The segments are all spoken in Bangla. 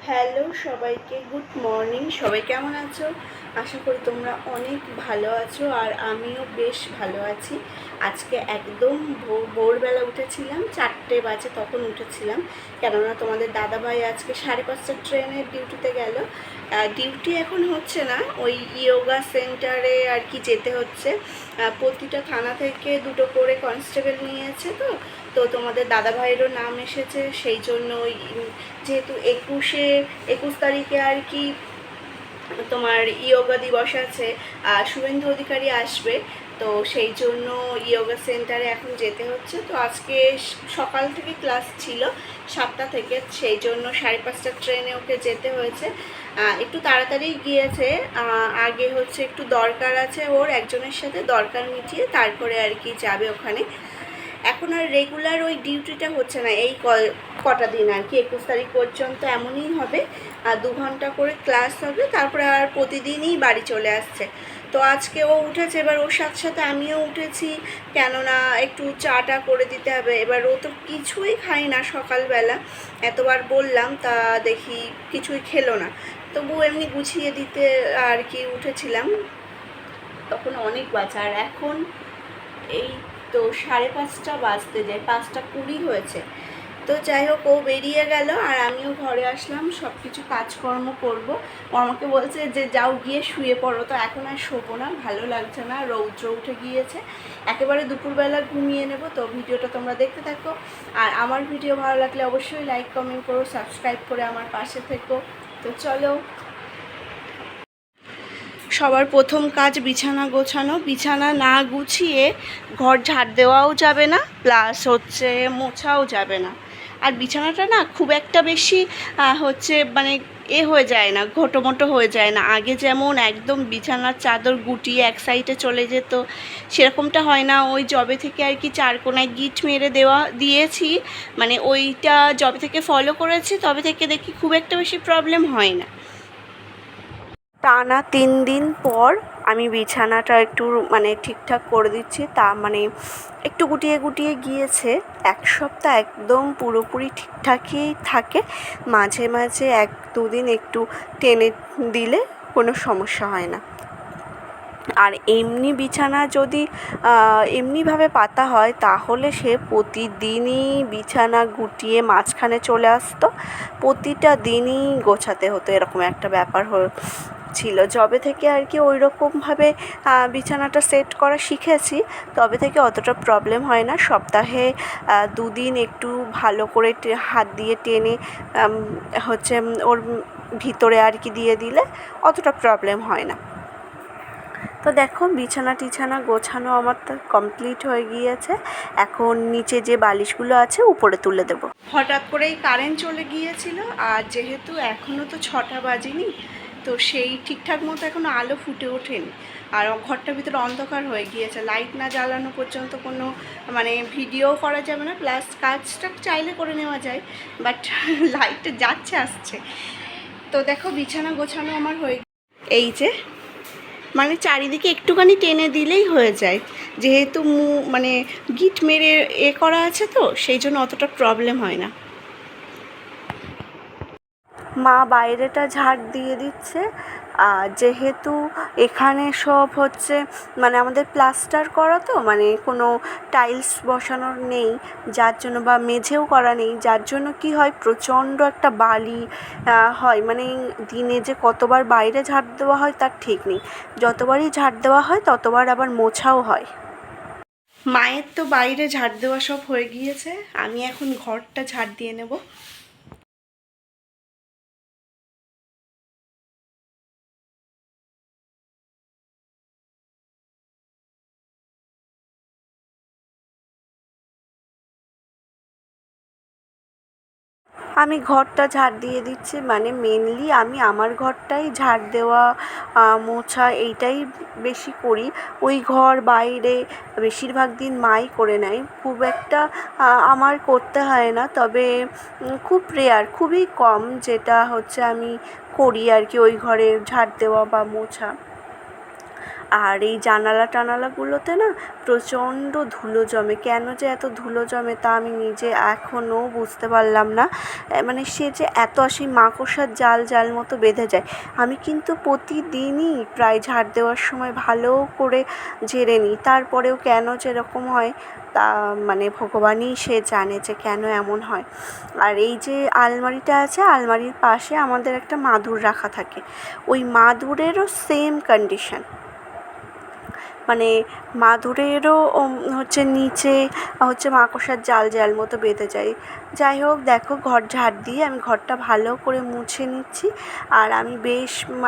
হ্যালো সবাইকে, গুড মর্নিং। সবাই কেমন আছো? আশা করি তোমরা অনেক ভালো আছো, আর আমিও বেশ ভালো আছি। আজকে একদম ভোরবেলা উঠেছিলাম, 4টে বাজে তখন উঠেছিলাম, কেননা তোমাদের দাদাভাই আজকে 5:30 ট্রেনের ডিউটিতে গেল। ডিউটি এখন হচ্ছে না, ওই ইয়োগা সেন্টারে আর কি যেতে হচ্ছে। প্রতিটা থানা থেকে 2টো করে কনস্টেবল নিয়েছে, তো তো তোমাদের দাদাভাইয়েরও নাম এসেছে, সেই জন্য ওই যেহেতু 21 তারিখে আর কি তোমার ইয়োগা দিবস আছে, শুভেন্দু অধিকারী আসবে, তো সেই জন্য ইয়োগা সেন্টারে এখন যেতে হচ্ছে। তো আজকে সকাল থেকে ক্লাস ছিল 7টা থেকে, সেই জন্য 5:30 ট্রেনে ওকে যেতে হয়েছে। একটু তাড়াতাড়ি গিয়েছে, আগে হচ্ছে একটু দরকার আছে ওর একজনের সাথে, দরকার মিটিয়ে তারপরে আর কি যাবে ওখানে। এখন আর রেগুলার ওই ডিউটিটা হচ্ছে না, এই কটা দিন আর কি 21 তারিখ পর্যন্ত এমনই হবে। আর 2 ঘন্টা করে ক্লাস হবে, তারপরে আর প্রতিদিনই বাড়ি চলে আসছে। তো আজকে ও উঠেছে, এবার ওর সাথে সাথে আমিও উঠেছি, কেননা একটু চাটা করে দিতে হবে। এবার ও তো কিছুই খায় না সকালবেলা, এতবার বললাম, তা দেখি কিছুই খেলো না, তবু এমনি গুছিয়ে দিতে আর কি উঠেছিলাম। তখন অনেক বাজে, আর এখন এই তো 5:30 বাজতে যায়, 5:20 হয়েছে। তো যাই হোক, ও বেরিয়ে গেল আর আমিও ঘরে আসলাম, সব কিছু কাজকর্ম করব। ও আমাকে বলছে যে যাও গিয়ে শুয়ে পড়ো, তো এখন আর শোবো না, ভালো লাগছে না, রৌদ্র উঠে গিয়েছে, একেবারে দুপুরবেলা ঘুমিয়ে নেব। তো ভিডিওটা তোমরা দেখতে থাকো, আর আমার ভিডিও ভালো লাগলে অবশ্যই লাইক কমেন্ট করো, সাবস্ক্রাইব করে আমার পাশে থেকো। তো চলো, সবার প্রথম কাজ বিছানা গোছানো। বিছানা না গুছিয়ে ঘর ঝাড় দেওয়াও যাবে না, প্লাস হচ্ছে মোছাও যাবে না। আর বিছানাটা না খুব একটা বেশি হচ্ছে মানে হয়ে যায় না, ঘটোমটো হয়ে যায় না। আগে যেমন একদম বিছানার চাদর গুটিয়ে এক সাইডে চলে যেত, সেরকমটা হয় না। ওই জবে থেকে আর কি 4 কোনায় গিট মেরে দিয়েছি, মানে ওইটা জবে থেকে ফলো করেছি, তবে থেকে দেখি খুব একটা বেশি প্রবলেম হয় না। টানা 3 দিন পর আমি বিছানাটা একটু মানে ঠিকঠাক করে দিচ্ছি, তা মানে একটু গুটিয়ে গুটিয়ে গিয়েছে। 1 সপ্তাহ একদম পুরোপুরি ঠিকঠাকই থাকে, মাঝে মাঝে 1-2 দিন একটু টেনে দিলে কোনো সমস্যা হয় না। আর এমনি বিছানা যদি এমনিভাবে পাতা হয়, তাহলে সে প্রতিদিনই বিছানা গুটিয়ে মাঝখানে চলে আসতো, প্রতিটা দিনই গোছাতে হতো, এরকম একটা ব্যাপার ছিল। যবে থেকে আর কি ওই রকমভাবে বিছানাটা সেট করা শিখেছি, তবে থেকে অতটা প্রবলেম হয় না। সপ্তাহে 2 দিন একটু ভালো করে হাত দিয়ে টেনে হচ্ছে ওর ভিতরে আর কি দিয়ে দিলে অতটা প্রবলেম হয় না। তো দেখো, বিছানা টিছানা গোছানো আমার তো কমপ্লিট হয়ে গিয়েছে। এখন নিচে যে বালিশগুলো আছে উপরে তুলে দেবো। হঠাৎ করেই কারেন্ট চলে গিয়েছিল, আর যেহেতু এখনও তো 6টা বাজেনি, তো সেই ঠিকঠাক মতো এখনও আলো ফুটে ওঠেনি, আর ঘরটার ভিতরে অন্ধকার হয়ে গিয়েছে। লাইট না জ্বালানো পর্যন্ত কোনো মানে ভিডিও করা যাবে না, প্লাস কাজটা চাইলে করে নেওয়া যায়, বাট লাইটটা যাচ্ছে আসছে। তো দেখো, বিছানা গোছানো আমার হয়ে, এই যে মানে চারিদিকে একটুখানি টেনে দিলেই হয়ে যায়, যেহেতু মানে গিট মেরে করা আছে, তো সেই জন্য অতটা প্রবলেম হয় না। মা বাইরেটা ঝাড় দিয়ে দিচ্ছে, আর যেহেতু এখানে সব হচ্ছে মানে আমাদের প্লাস্টার করা, তো মানে কোনো টাইলস বসানোর নেই, যার জন্য বা মেঝেও করা নেই, যার জন্য কি হয়, প্রচণ্ড একটা বালি হয়। মানে দিনে যে কতবার বাইরে ঝাড় দেওয়া হয় তার ঠিক নেই, যতবারই ঝাড় দেওয়া হয় ততবার আবার মোছাও হয়। মায়ের তো বাইরে ঝাড় দেওয়া সব হয়ে গিয়েছে, আমি এখন ঘরটা ঝাড় দিয়ে নেব। আমি ঘরটা ঝাড় দিয়ে দিচ্ছি, মানে মেনলি আমি আমার ঘরটাই ঝাড় দেওয়া মোছা এইটাই বেশি করি। ওই ঘর বাইরে বেশিরভাগ দিন মাই করে নেয়, খুব একটা আমার করতে হয় না, তবে খুব রেয়ার, খুবই কম যেটা হচ্ছে আমি করি আর কি, ওই ঘরে ঝাড় দেওয়া বা মোছা। আর এই জানালা টানালাগুলোতে না প্রচণ্ড ধুলো জমে। কেন যে এত ধুলো জমে তা আমি নিজে এখনও বুঝতে পারলাম না। মানে সে যে এত সেই মাকড়সার জাল মতো বেঁধে যায়। আমি কিন্তু প্রতিদিনই প্রায় ঝাড় দেওয়ার সময় ভালো করে ঝেড়ে নিই, তারপরেও কেন যে এরকম হয় তা মানে ভগবানই সে জানে যে কেন এমন হয়। আর এই যে আলমারিটা আছে, আলমারির পাশে আমাদের একটা মাদুর রাখা থাকে, ওই মাদুরেরও সেম কন্ডিশন। মানে মাদুরেরও হচ্ছে নিচে হচ্ছে মাকড়সার জাল মতো বেঁধে যায়। যাই হোক, দেখো ঘর ঝাড় দিয়ে আমি ঘরটা ভালো করে মুছে নিচ্ছি। আর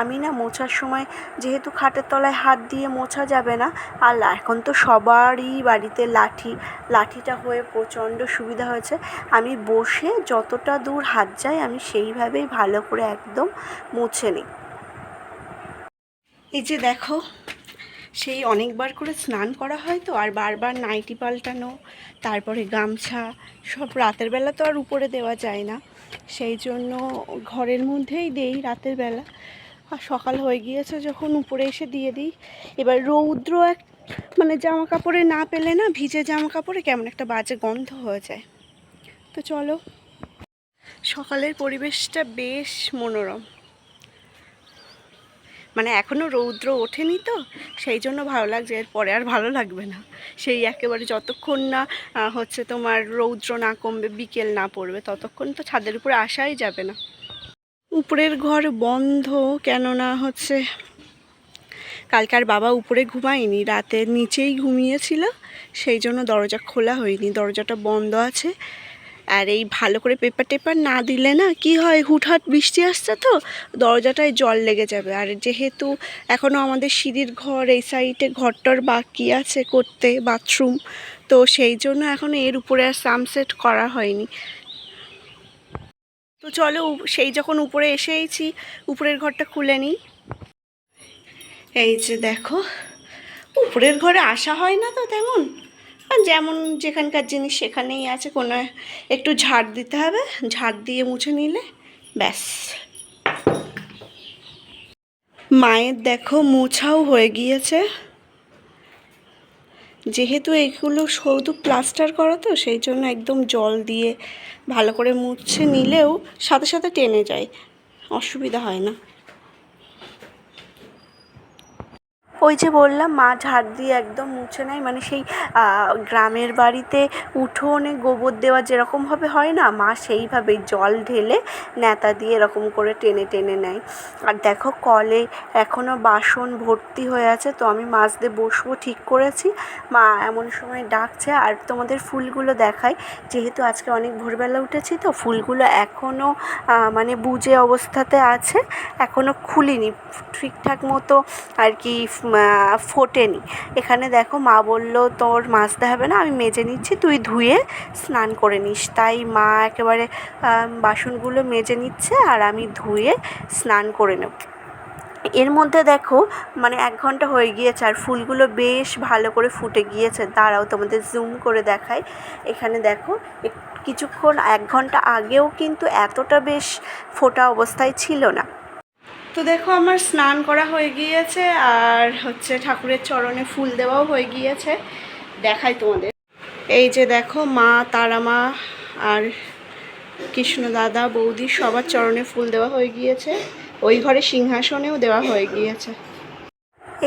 আমি না মোছার সময় যেহেতু খাটের তলায় হাত দিয়ে মোছা যাবে না, আর এখন তো সবারই বাড়িতে লাঠিটা হয়ে প্রচণ্ড সুবিধা হয়েছে। আমি বসে যতটা দূর হাত যায় আমি সেইভাবেই ভালো করে একদম মুছে নিই। এই যে দেখো, সেই অনেকবার করে স্নান করা হয় তো, আর বারবার নাইটি পাল্টানো, তারপরে গামছা সব রাতের বেলা তো আর উপরে দেওয়া যায় না, সেই জন্য ঘরের মধ্যেই দেই রাতের বেলা। আর সকাল হয়ে গিয়েছে যখন উপরে এসে দিয়ে দিই। এবার রৌদ্র মানে জামা কাপড়ে না পেলে না, ভিজে জামা কাপড়ে কেমন একটা বাজে গন্ধ হয়ে যায়। তো চলো, সকালের পরিবেশটা বেশ মনোরম। মানে এখনও রৌদ্র ওঠেনি তো, সেই জন্য ভালো লাগছে, এরপরে আর ভালো লাগবে না। সেই একেবারে যতক্ষণ না হচ্ছে তোমার রৌদ্র না কমবে, বিকেল না পড়বে, ততক্ষণ তো ছাদের উপরে আসাই যাবে না। উপরের ঘর বন্ধ, কেননা হচ্ছে কালকার বাবা উপরে ঘুমায়নি, রাতে নিচেই ঘুমিয়েছিল, সেই জন্য দরজা খোলা হয়নি, দরজাটা বন্ধ আছে। আর এই ভালো করে পেপার টেপার না দিলে না কি হয়, হুটহাট বৃষ্টি আসছে তো দরজাটায় জল লেগে যাবে। আর যেহেতু এখনও আমাদের সিঁড়ির ঘর এই সাইডে ঘরটার বাকি আছে করতে, বাথরুম, তো সেই জন্য এখনও এর উপরে আর সামসেট করা হয়নি। তো চলো, সেই যখন উপরে এসেইছি উপরের ঘরটা খুলে নিই। এই যে দেখো, উপরের ঘরে আসা হয় না তো তেমন, আর যেমন যেখানকার জিনিস সেখানেই আছে, কোনো একটু ঝাড় দিতে হবে, ঝাড় দিয়ে মুছে নিলে ব্যাস। মায়ের দেখো মোছাও হয়ে গিয়েছে, যেহেতু এগুলো শুধু প্লাস্টার করা তো সেই জন্য একদম জল দিয়ে ভালো করে মুছে নিলেও সাথে সাথে টেনে যায়, অসুবিধা হয় না। ওই যে বললাম মা ঝাড় দিয়ে একদম মুছে নেয়, মানে সেই গ্রামের বাড়িতে উঠোনে গোবর দেওয়া যেরকমভাবে হয় না, মা সেইভাবেই জল ঢেলে ন্যাতা দিয়ে এরকম করে টেনে টেনে নেয়। আর দেখো কলে এখনও বাসন ভর্তি হয়ে আছে, তো আমি মাছ দিয়ে বসবো ঠিক করেছি, মা এমন সময় ডাকছে। আর তোমাদের ফুলগুলো দেখাই, যেহেতু আজকে অনেক ভোরবেলা উঠেছি তো ফুলগুলো এখনও মানে বুজে অবস্থাতে আছে, এখনও খুলিনি ঠিকঠাক মতো আর কি, ফোটেনি। এখানে দেখো মা বললো তোর মাজতে হবে না, আমি মেজে নিচ্ছি, তুই ধুয়ে স্নান করে নিস। তাই মা একেবারে বাসনগুলো মেজে নিচ্ছে আর আমি ধুয়ে স্নান করে নেব। এর মধ্যে দেখো মানে 1 ঘন্টা হয়ে গিয়েছে আর ফুলগুলো বেশ ভালো করে ফুটে গিয়েছে। দাঁড়াও তোমাদের জুম করে দেখাই। এখানে দেখো কিছুক্ষণ 1 ঘন্টা আগেও কিন্তু এতটা বেশ ফোটা অবস্থায় ছিল না। তো দেখো আমার স্নান করা হয়ে গিয়েছে আর হচ্ছে ঠাকুরের চরণে ফুল দেওয়াও হয়ে গিয়েছে, দেখাই তোমাদের। এই যে দেখো মা, তারা মা আর কৃষ্ণ দাদা, বৌদি সবার চরণে ফুল দেওয়া হয়ে গিয়েছে, ওই ঘরে সিংহাসনেও দেওয়া হয়ে গিয়েছে।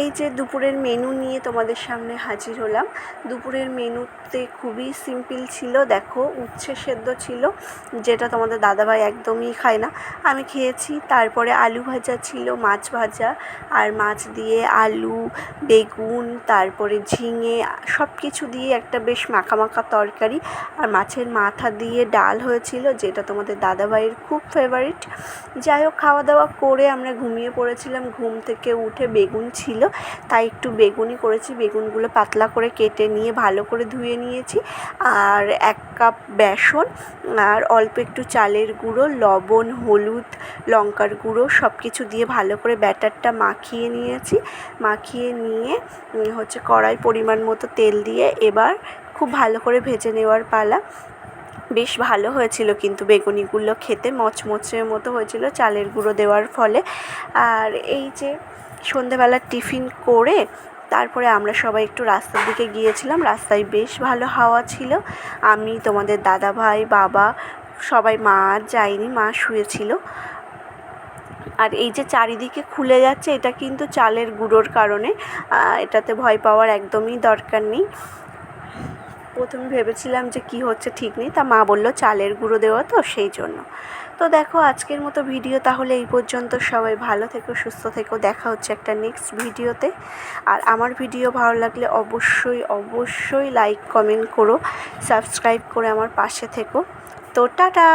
এই যে দুপুরের মেনু নিয়ে তোমাদের সামনে হাজির হলাম। দুপুরের মেনুতে খুবই সিম্পল ছিল, দেখো উচ্ছে সেদ্ধ ছিল, যেটা তোমাদের দাদাভাই একদমই খায় না, আমি খেয়েছি। তারপরে আলু ভাজা ছিল, মাছ ভাজা, আর মাছ দিয়ে আলু, বেগুন, তারপরে ঝিঙে সব কিছু দিয়ে একটা বেশ মাখা মাখা তরকারি, আর মাছের মাথা দিয়ে ডাল হয়েছিল, যেটা তোমাদের দাদাভাইয়ের খুব ফেভারিট। যাই হোক, খাওয়া দাওয়া করে আমরা ঘুমিয়ে পড়েছিলাম। ঘুম থেকে উঠে বেগুন ছিল, তাই একটু বেগুনি করেছি, বেগুনগুলো পাতলা করে কেটে নিয়ে ভালো করে ধুয়ে নিয়েছি। আর 1 কাপ বেসন আর অল্প একটু চালের গুঁড়ো, লবণ, হলুদ, লঙ্কার গুঁড়ো সব কিছু দিয়ে ভালো করে ব্যাটারটা মাখিয়ে নিয়েছি। মাখিয়ে নিয়ে কড়াই পরিমাণ মতো তেল দিয়ে এবার খুব ভালো করে ভেজে নেওয়ার পালা। বেশ ভালো হয়েছিল কিন্তু বেগুনিগুলো খেতে মচমচের মতো হয়েছিল চালের গুঁড়ো দেওয়ার ফলে। আর এই যে সন্ধেবেলার টিফিন করে তারপরে আমরা সবাই একটু রাস্তার দিকে গিয়েছিলাম। রাস্তায় বেশ ভালো হাওয়া ছিল। আমি, তোমাদের দাদাভাই, বাবা সবাই, মা আর যায়নি, মা শুয়েছিল। আর এই যে চারিদিকে খুলে যাচ্ছে এটা কিন্তু চালের গুঁড়োর কারণে, এটাতে ভয় পাওয়ার একদমই দরকার নেই। প্রথমে ভেবেছিলাম যে কি হচ্ছে ঠিক নেই, তা মা বলল চালের গুঁড়ো দেওয়া তো সেই জন্য। তো দেখো আজকের মতো ভিডিও তাহলে এই পর্যন্ত। সবাই ভালো থেকো, সুস্থ থেকো, দেখা হচ্ছে একটা নেক্সট ভিডিওতে। আর আমার ভিডিও ভালো লাগলে অবশ্যই অবশ্যই লাইক কমেন্ট করো, সাবস্ক্রাইব করে আমার পাশে থেকো। তো টাটা।